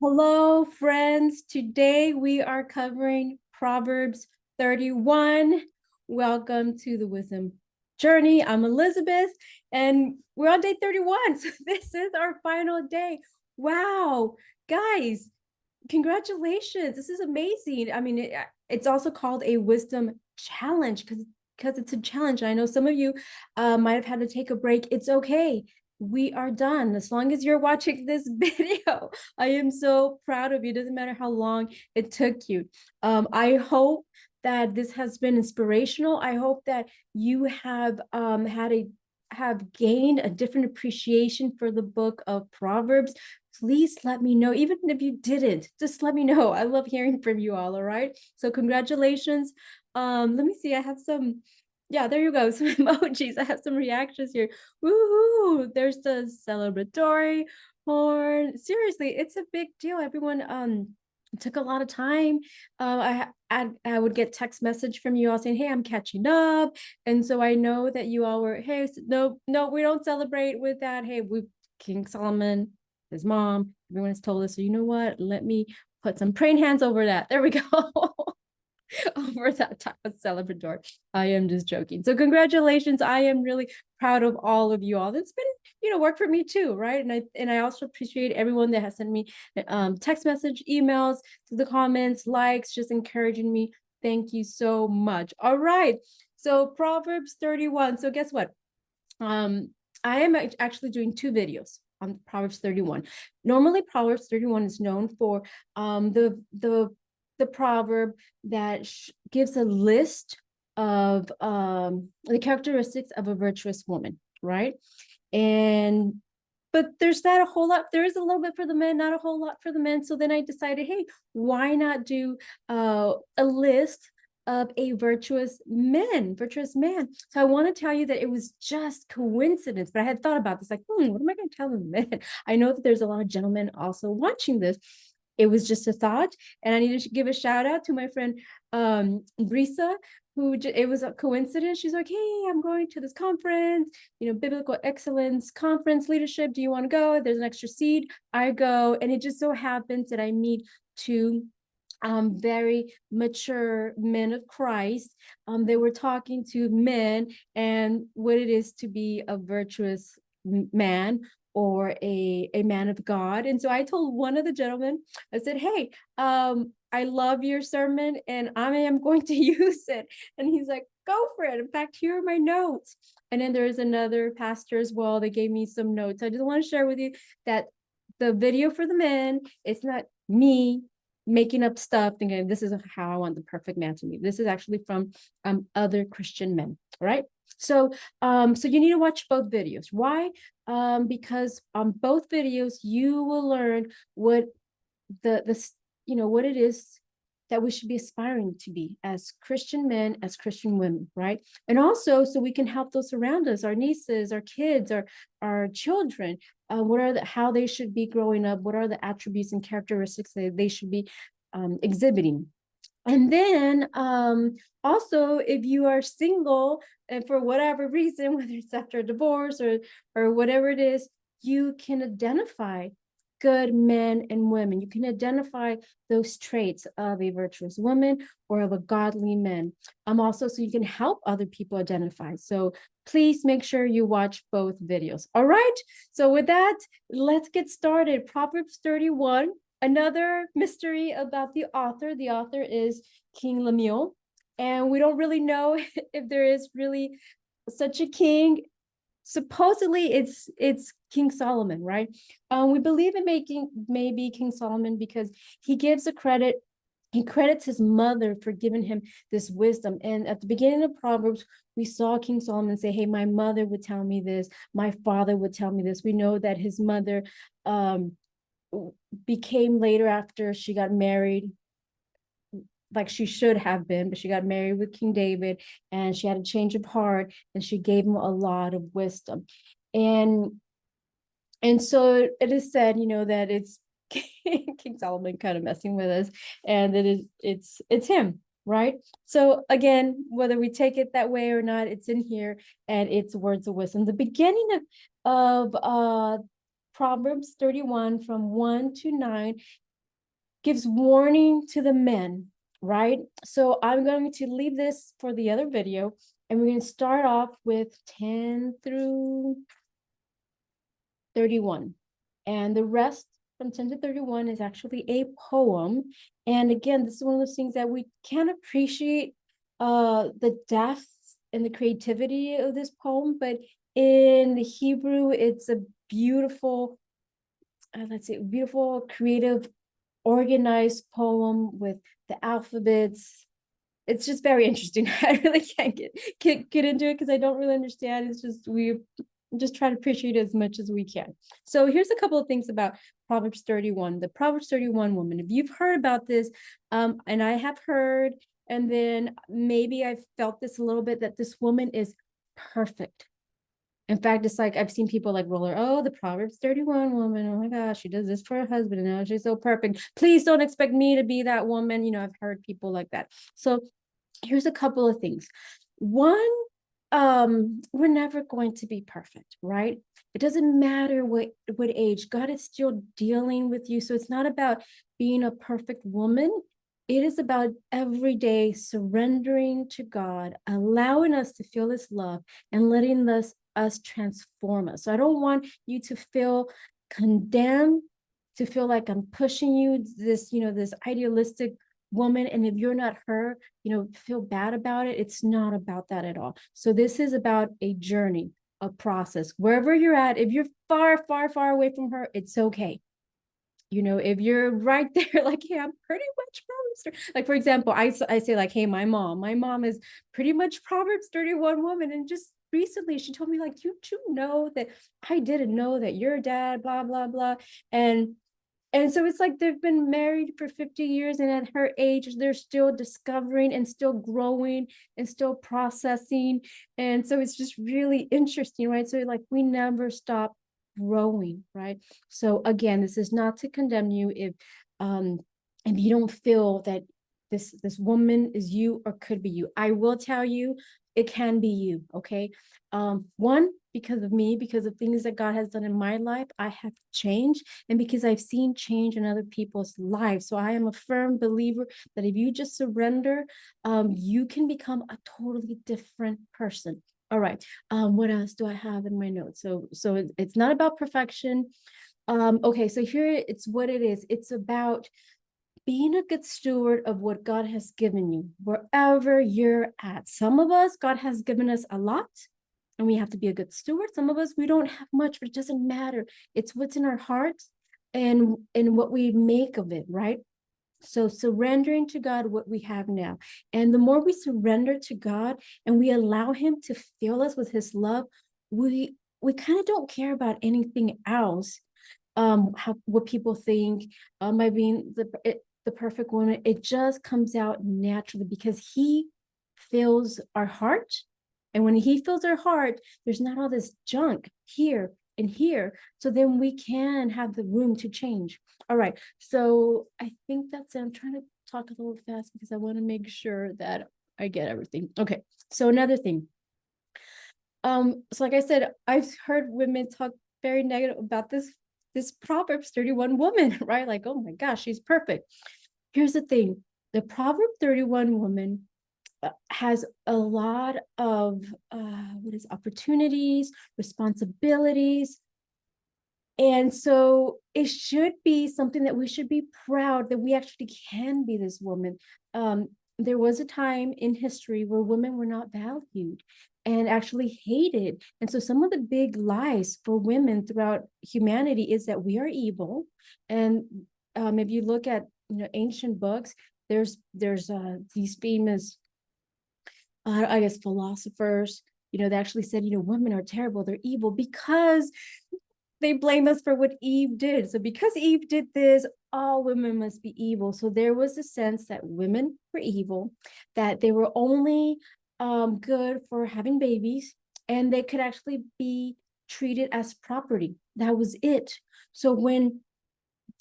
Hello, friends. Today we are covering Proverbs 31. Welcome to the Wisdom Journey. I'm Elizabeth, and we're on day 31. So this is our final day. Wow, guys, congratulations. This is amazing. I mean, it's also called a wisdom challenge because it's a challenge. I know some of you might have had to take a break. It's okay. We are done. As long as you're watching this video, I am so proud of you. It doesn't matter how long it took you. I hope that this has been inspirational. I hope that you have have gained a different appreciation for the book of Proverbs. Please let me know. Even if you didn't, just let me know. I love hearing from you all. All right. So congratulations. Let me see. I have some. Yeah, there you go. Some emojis. I have some reactions here. Woohoo! There's the celebratory horn. Seriously, it's a big deal. Everyone took a lot of time. I would get text message from you all saying, "Hey, I'm catching up," and so I know that you all were, "Hey, no, we don't celebrate with that. Hey, we King Solomon, his mom, everyone has told us. So you know what? Let me put some praying hands over that. There we go." Over that type of celebratory. I am just joking. So congratulations. I am really proud of all of you all. It's been, work for me too, right? And I also appreciate everyone that has sent me text message, emails, to the comments, likes, just encouraging me. Thank you so much. All right. So Proverbs 31. So guess what? I am actually doing two videos on Proverbs 31. Normally, Proverbs 31 is known for the proverb that gives a list of the characteristics of a virtuous woman, right? And but there's not a whole lot. There is a little bit for the men, not a whole lot for the men. So then I decided, hey, why not do a list of a virtuous man? So I want to tell you that it was just coincidence, but I had thought about this, like, what am I going to tell the men? I know that there's a lot of gentlemen also watching this. It was just a thought, and I need to give a shout out to my friend Brisa, who it was a coincidence. She's like, "Hey, I'm going to this conference, biblical excellence conference leadership. Do you want to go? There's an extra seat." I go, and it just so happens that I meet two very mature men of Christ. They were talking to men and what it is to be a virtuous man or a man of God. And so I told one of the gentlemen, I said, "Hey, I love your sermon and I am going to use it." And he's like, "Go for it. In fact, here are my notes." And then there's another pastor as well. They gave me some notes. I just want to share with you that the video for the men, it's not me making up stuff thinking this is how I want the perfect man to be. This is actually from other Christian men, right? So you need to watch both videos. Why? Because on both videos you will learn what what it is that we should be aspiring to be as Christian men, as Christian women, right? And also so we can help those around us, our nieces, our kids, our children. How they should be growing up? What are the attributes and characteristics that they should be exhibiting? And then also, if you are single and for whatever reason, whether it's after a divorce or whatever it is, you can identify good men and women. You can identify those traits of a virtuous woman or of a godly man. Also, so you can help other people identify. So please make sure you watch both videos. All right. So with that, let's get started. Proverbs 31. Another mystery about the author. The author is King Lemuel, and we don't really know if there is really such a king. Supposedly it's King Solomon, right? We believe in maybe King Solomon because he credits his mother for giving him this wisdom. And at the beginning of Proverbs, we saw King Solomon say, "Hey, my mother would tell me this, my father would tell me this." We know that his mother became later, after she got married, like she should have been, but she got married with King David and she had a change of heart and she gave him a lot of wisdom. And so it is said, that it's King Solomon kind of messing with us, and it's him, right? So again, whether we take it that way or not, it's in here and it's words of wisdom. The beginning of Proverbs 31 from 1 to 9 gives warning to the men, right? So I'm going to leave this for the other video, and we're going to start off with 10 through 31. And the rest from 10 to 31 is actually a poem. And again, this is one of those things that we can appreciate the depth and the creativity of this poem, but in the Hebrew, it's a beautiful, let's see, beautiful, creative, organized poem with the alphabets. It's just very interesting. I really can't get into it because I don't really understand. It's just we just try to appreciate it as much as we can. So here's a couple of things about Proverbs 31, the Proverbs 31 woman. If you've heard about this, and I have heard, and then maybe I've felt this a little bit, that this woman is perfect. In fact, it's like I've seen people like roll her, oh, the Proverbs 31 woman. Oh my gosh, she does this for her husband, and now she's so perfect. Please don't expect me to be that woman. You know, I've heard people like that. So here's a couple of things. One, we're never going to be perfect, right? It doesn't matter what age. God is still dealing with you. So it's not about being a perfect woman. It is about every day surrendering to God, allowing us to feel his love and letting us transform us. So I don't want you to feel condemned, to feel like I'm pushing you, this, this idealistic woman, and if you're not her, feel bad about it. It's not about that at all. So this is about a journey, a process. Wherever you're at, if you're far, far, far away from her, it's okay. If you're right there, like, hey, I'm pretty much Proverbs. Like, for example, I say like, hey, my mom is pretty much Proverbs 31 woman. And just recently she told me like, you know that I didn't know that your dad, blah, blah, blah. And so it's like they've been married for 50 years, and at her age, they're still discovering and still growing and still processing. And so it's just really interesting, right? So like we never stop growing, right? So again, this is not to condemn you if you don't feel that this woman is you or could be you. I will tell you, it can be you, okay? One, because of me, because of things that God has done in my life, I have changed, and because I've seen change in other people's lives. So I am a firm believer that if you just surrender, you can become a totally different person. All right. What else do I have in my notes? So it's not about perfection. Okay, so here it's what it is. It's about being a good steward of what God has given you, wherever you're at. Some of us, God has given us a lot, and we have to be a good steward. Some of us, we don't have much, but it doesn't matter. It's what's in our hearts and what we make of it, right? So surrendering to God what we have now. And the more we surrender to God and we allow him to fill us with his love, we kind of don't care about anything else. What people think, by being the perfect woman, it just comes out naturally because he fills our heart. And when he fills our heart, there's not all this junk here and here. So then we can have the room to change. All right. So I think that's it. I'm trying to talk a little fast because I want to make sure that I get everything. Okay. So another thing. So like I said, I've heard women talk very negative about this Proverbs 31 woman, right? Like, oh my gosh, she's perfect. Here's the thing. The Proverb 31 woman has a lot of opportunities, responsibilities. And so it should be something that we should be proud that we actually can be this woman. There was a time in history where women were not valued and actually hated. And so some of the big lies for women throughout humanity is that we are evil. And if you look at ancient books, there's these famous I guess philosophers, they actually said, women are terrible, they're evil, because they blame us for what Eve did. So because Eve did this, all women must be evil. So there was a sense that women were evil, that they were only good for having babies, and they could actually be treated as property. That was it. So when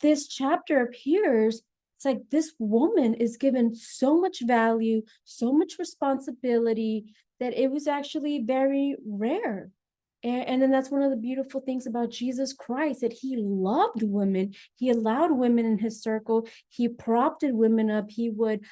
this chapter appears, it's like this woman is given so much value, so much responsibility, that it was actually very rare. And then that's one of the beautiful things about Jesus Christ, that he loved women. He allowed women in his circle. He propped women up. He would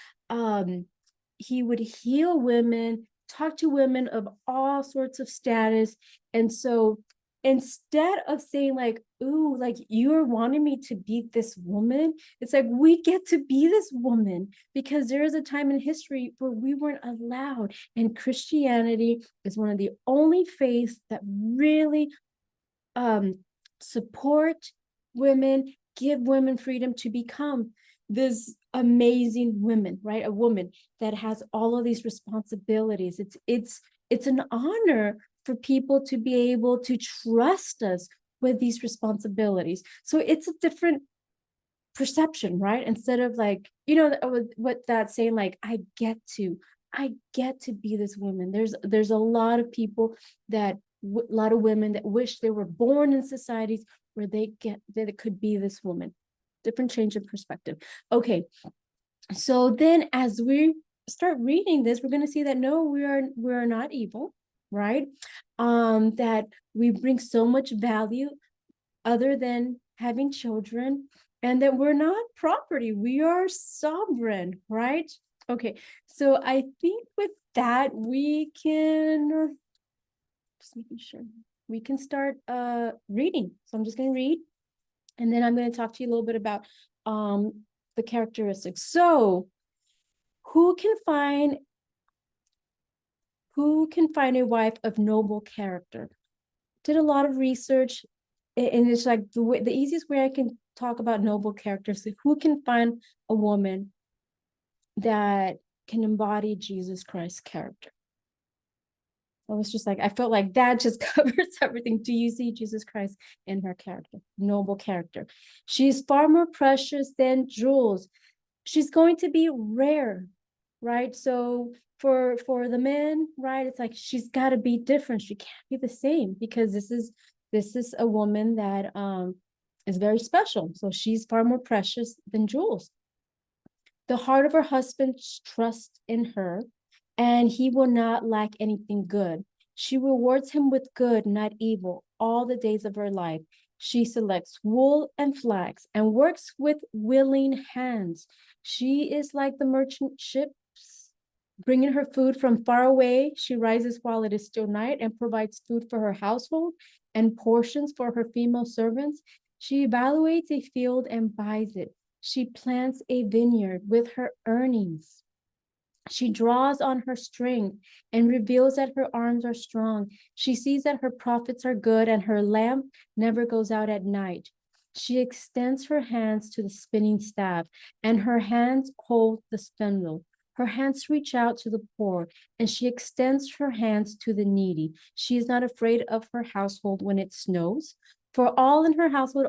heal women, talk to women of all sorts of status. And so instead of saying like, ooh, like you're wanting me to be this woman, it's like we get to be this woman, because there is a time in history where we weren't allowed. And Christianity is one of the only faiths that really support women, give women freedom to become this amazing women, right? A woman that has all of these responsibilities. It's an honor for people to be able to trust us with these responsibilities. So it's a different perception, right? Instead of like, what that's saying, like, I get to be this woman. There's a lot of people a lot of women that wish they were born in societies where they could be this woman. Different change of perspective. Okay, so then as we start reading this, we're going to see that no, we are not evil, right? That we bring so much value other than having children, and that we're not property, we are sovereign, right? Okay, so I think with that we can, just making sure, we can start reading. So I'm just going to read, and then I'm going to talk to you a little bit about the characteristics. So who can find a wife of noble character? Did a lot of research, and it's like the easiest way I can talk about noble characters. Who can find a woman that can embody Jesus Christ's character? I was just like, I felt like that just covers everything. Do you see Jesus Christ in her character? Noble character. She's far more precious than jewels. She's going to be rare, right? So for the men, right, it's like she's got to be different. She can't be the same, because this is a woman that is very special. So she's far more precious than jewels. The heart of her husband trusts in her, and he will not lack anything good. She rewards him with good, not evil, all the days of her life. She selects wool and flax and works with willing hands. She is like the merchant ships, bringing her food from far away. She rises while it is still night and provides food for her household and portions for her female servants. She evaluates a field and buys it. She plants a vineyard with her earnings. She draws on her strength and reveals that her arms are strong. She sees that her profits are good and her lamp never goes out at night. She extends her hands to the spinning staff, and her hands hold the spindle. Her hands reach out to the poor, and she extends her hands to the needy. She is not afraid of her household when it snows, for all in her household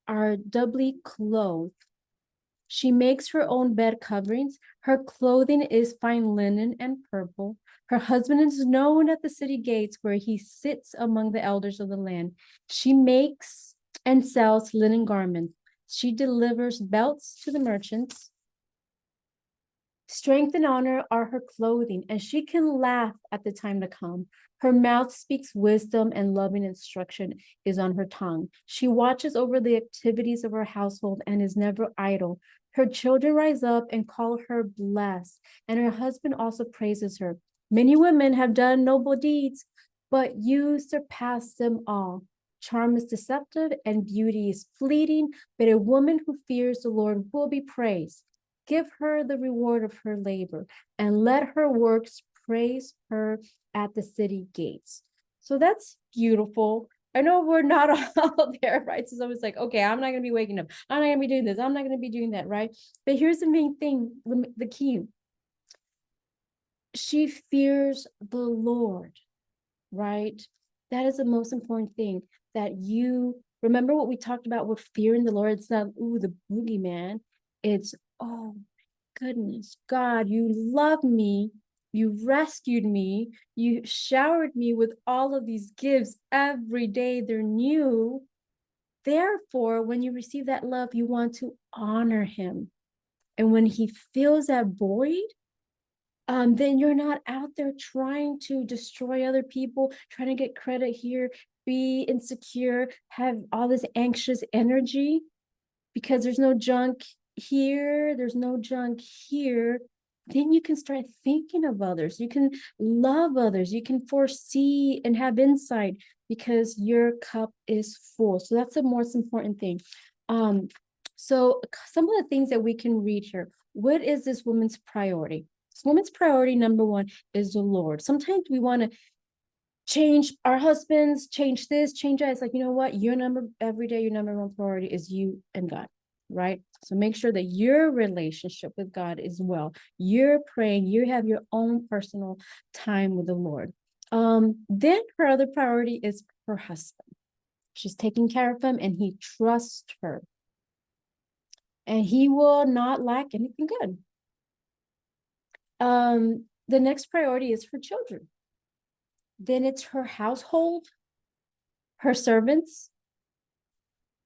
are doubly clothed. She makes her own bed coverings. Her clothing is fine linen and purple. Her husband is known at the city gates, where he sits among the elders of the land. She makes and sells linen garments. She delivers belts to the merchants. Strength and honor are her clothing, and she can laugh at the time to come. Her mouth speaks wisdom, and loving instruction is on her tongue. She watches over the activities of her household and is never idle. Her children rise up and call her blessed, and her husband also praises her. Many women have done noble deeds, but you surpass them all. Charm is deceptive and beauty is fleeting, but a woman who fears the Lord will be praised. Give her the reward of her labor, and let her works praise her at the city gates. So that's beautiful. I know we're not all there, right? So someone's like, okay, I'm not going to be waking up. I'm not going to be doing this. I'm not going to be doing that, right? But here's the main thing, the key. She fears the Lord, right? That is the most important thing, that you remember what we talked about with fearing the Lord. It's not, ooh, the boogeyman. It's, oh, goodness, God, you love me. You rescued me. You showered me with all of these gifts every day. They're new. Therefore, when you receive that love, you want to honor him. And when he fills that void, then you're not out there trying to destroy other people, trying to get credit here, be insecure, have all this anxious energy because there's no junk here, there's no junk here. Then you can start thinking of others. You can love others. You can foresee and have insight because your cup is full. So that's the most important thing. So some of the things that we can read here. What is this woman's priority? This woman's priority, number one, is the Lord. Sometimes we want to change our husbands, change this, change that. It's like, you know what? Every day, your number one priority is you and God, right? So make sure that your relationship with God is well. You're praying, you have your own personal time with the Lord. Then her other priority is her husband. She's taking care of him and he trusts her. And he will not lack anything good. The next priority is her children. Then it's her household, her servants,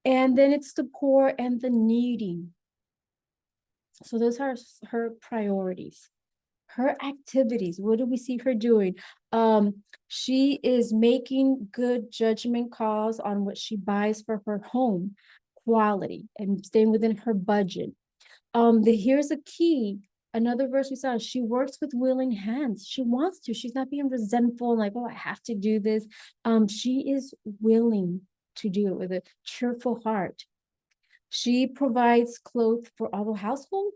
and then it's the poor and the needy. So those are her priorities. Her activities, what do we see her doing? She is making good judgment calls on what she buys for her home, quality, and staying within her budget. Here's a key. Another verse we saw, she works with willing hands. She wants to. She's not being resentful, like, oh, I have to do this. She is willing to do it with a cheerful heart. She provides clothes for all the household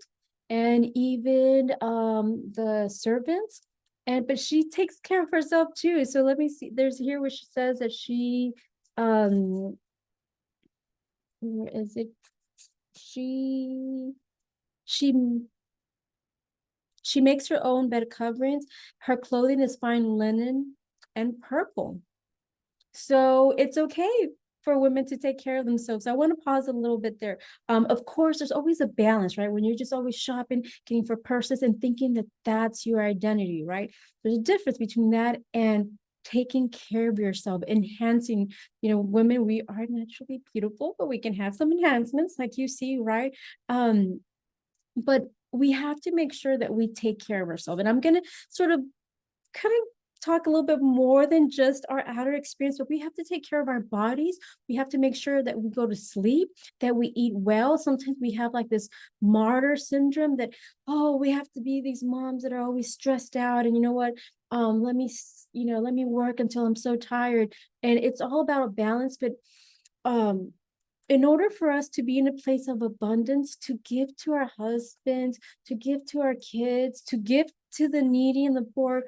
and even the servants. But she takes care of herself too. So let me see. There's here where she says that she where is it? She makes her own bed coverings. Her clothing is fine linen and purple. So it's okay for women to take care of themselves. I want to pause a little bit there. Of course, there's always a balance, right? When you're just always shopping, getting for purses and thinking that that's your identity, right? There's a difference between that and taking care of yourself, enhancing, women, we are naturally beautiful, but we can have some enhancements like you see, right? But we have to make sure that we take care of ourselves. And I'm going to sort of kind of talk a little bit more than just our outer experience, but we have to take care of our bodies. We have to make sure that we go to sleep, that we eat well. Sometimes we have like this martyr syndrome that, oh, we have to be these moms that are always stressed out. And you know what? Let me work until I'm so tired. And it's all about a balance. But in order for us to be in a place of abundance, to give to our husbands, to give to our kids, to give to the needy and the poor,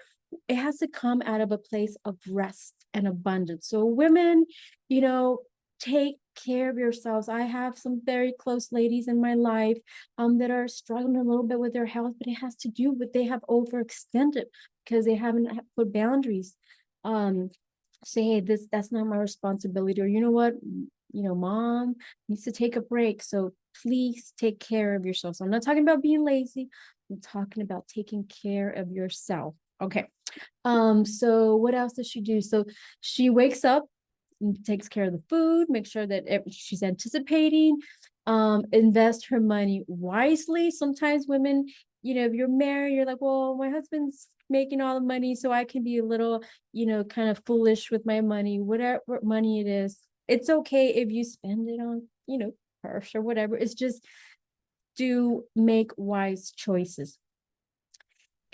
it has to come out of a place of rest and abundance. So women, take care of yourselves. I have some very close ladies in my life that are struggling a little bit with their health, but it has to do with they have overextended because they haven't put boundaries. Say, hey, that's not my responsibility, or you know what, mom needs to take a break, so please take care of yourself. So I'm not talking about being lazy, I'm talking about taking care of yourself. Okay. So what else does she do? So she wakes up and takes care of the food, make sure that she's anticipating, invest her money wisely. Sometimes women, if you're married, you're like, well, my husband's making all the money, so I can be a little, kind of foolish with my money, whatever money it is. It's okay if you spend it on, purse or whatever. It's just do make wise choices.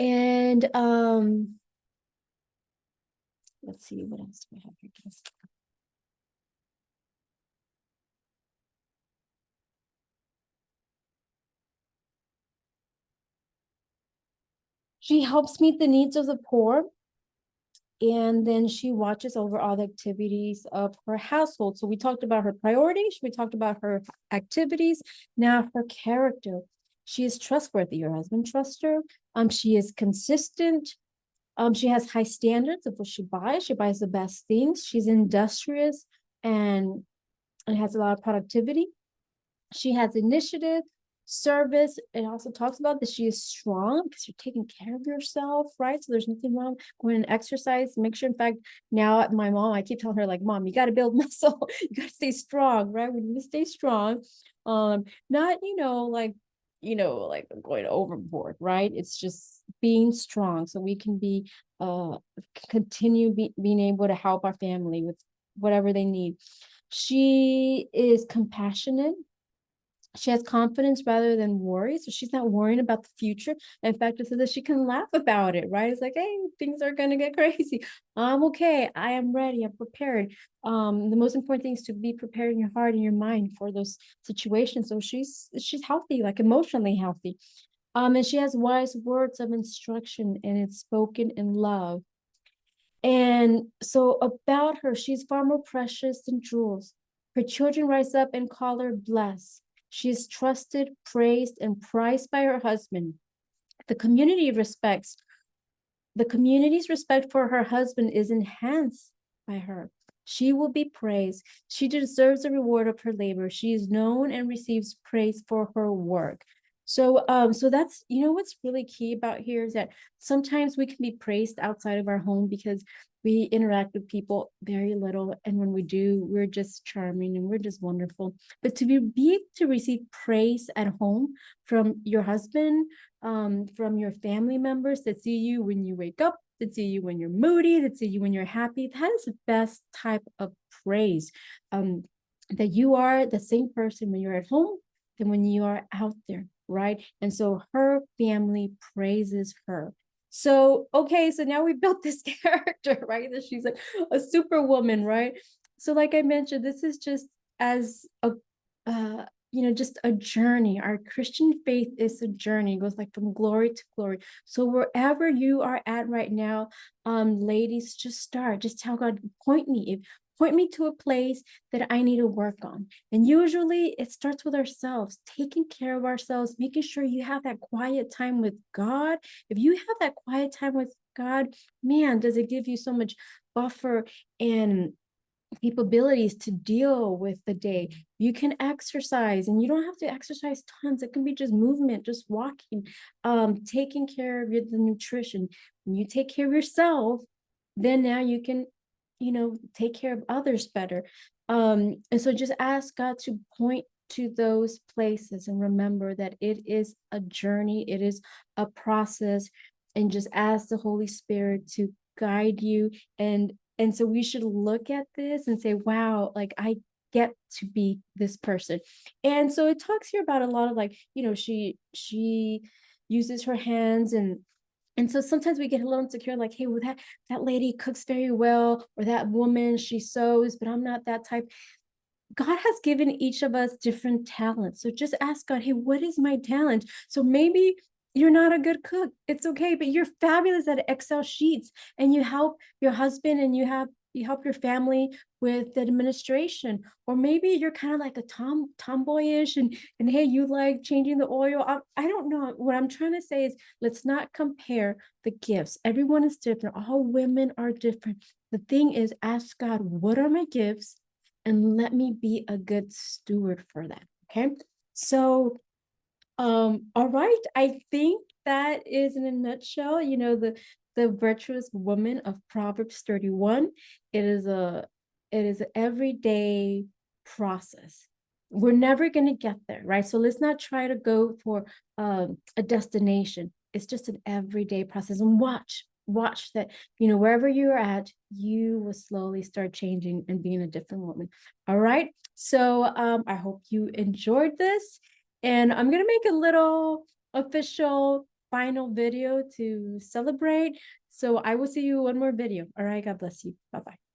And let's see, what else do I have here? She helps meet the needs of the poor, and then she watches over all the activities of her household. So we talked about her priorities, we talked about her activities, now her character. She is trustworthy. Your husband trusts her. She is consistent. She has high standards of what she buys. She buys the best things. She's industrious and has a lot of productivity. She has initiative, service. It also talks about that she is strong because you're taking care of yourself, right? So there's nothing wrong going and exercise. Make sure, in fact, now my mom, I keep telling her, like, mom, you got to build muscle. You got to stay strong, right? We need to stay strong. Not, like like going overboard, right? It's just being strong so we can be continue being able to help our family with whatever they need. She is compassionate. She has confidence rather than worry. So she's not worrying about the future. In fact, it's so that she can laugh about it, right? It's like, hey, things are going to get crazy. I'm okay. I am ready. I'm prepared. The most important thing is to be prepared in your heart and your mind for those situations. So she's healthy, like emotionally healthy. And she has wise words of instruction, and it's spoken in love. And so about her, she's far more precious than jewels. Her children rise up and call her blessed. She is trusted, praised, and prized by her husband. The community respects, the community's respect for her husband is enhanced by her. She will be praised. She deserves the reward of her labor. She is known and receives praise for her work. So that's what's really key about here is that sometimes we can be praised outside of our home because we interact with people very little, and when we do, we're just charming and we're just wonderful. But to be able to receive praise at home from your husband, from your family members that see you when you wake up, that see you when you're moody, that see you when you're happy, that is the best type of praise. That you are the same person when you're at home than when you are out there, right? And so her family praises her. So, okay, so now we built this character, right? That she's like a superwoman, right? So, like I mentioned, this is just as a just a journey. Our Christian faith is a journey. It goes like from glory to glory. So wherever you are at right now, ladies, just start. Just tell God, point me to a place that I need to work on. And usually it starts with ourselves, taking care of ourselves, making sure you have that quiet time with God. If you have that quiet time with God, man, does it give you so much buffer and capabilities to deal with the day. You can exercise, and you don't have to exercise tons. It can be just movement, just walking, taking care of the nutrition. When you take care of yourself, then now you can take care of others better. And so just ask God to point to those places and remember that it is a journey, it is a process, and just ask the Holy Spirit to guide you. And so we should look at this and say, wow, like I get to be this person. And so it talks here about a lot of like, she uses her hands, and so sometimes we get a little insecure, like, hey, well, that lady cooks very well, or that woman, she sews, but I'm not that type. God has given each of us different talents. So just ask God, hey, what is my talent? So maybe you're not a good cook. It's okay, but you're fabulous at Excel sheets, and you help your husband, and you help your family with the administration. Or maybe you're kind of like a tomboyish, and hey, you like changing the oil. I don't know. What I'm trying to say is, let's not compare the gifts. Everyone is different. All women are different. The thing is, ask God, what are my gifts? And let me be a good steward for that. Okay. So, all right. I think that is in a nutshell, the virtuous woman of Proverbs 31. It is an everyday process. We're never going to get there, right? So let's not try to go for a destination. It's just an everyday process. And watch that, wherever you're at, you will slowly start changing and being a different woman. All right. So I hope you enjoyed this. And I'm going to make a little official final video to celebrate. So I will see you one more video. All right. God bless you. Bye-bye.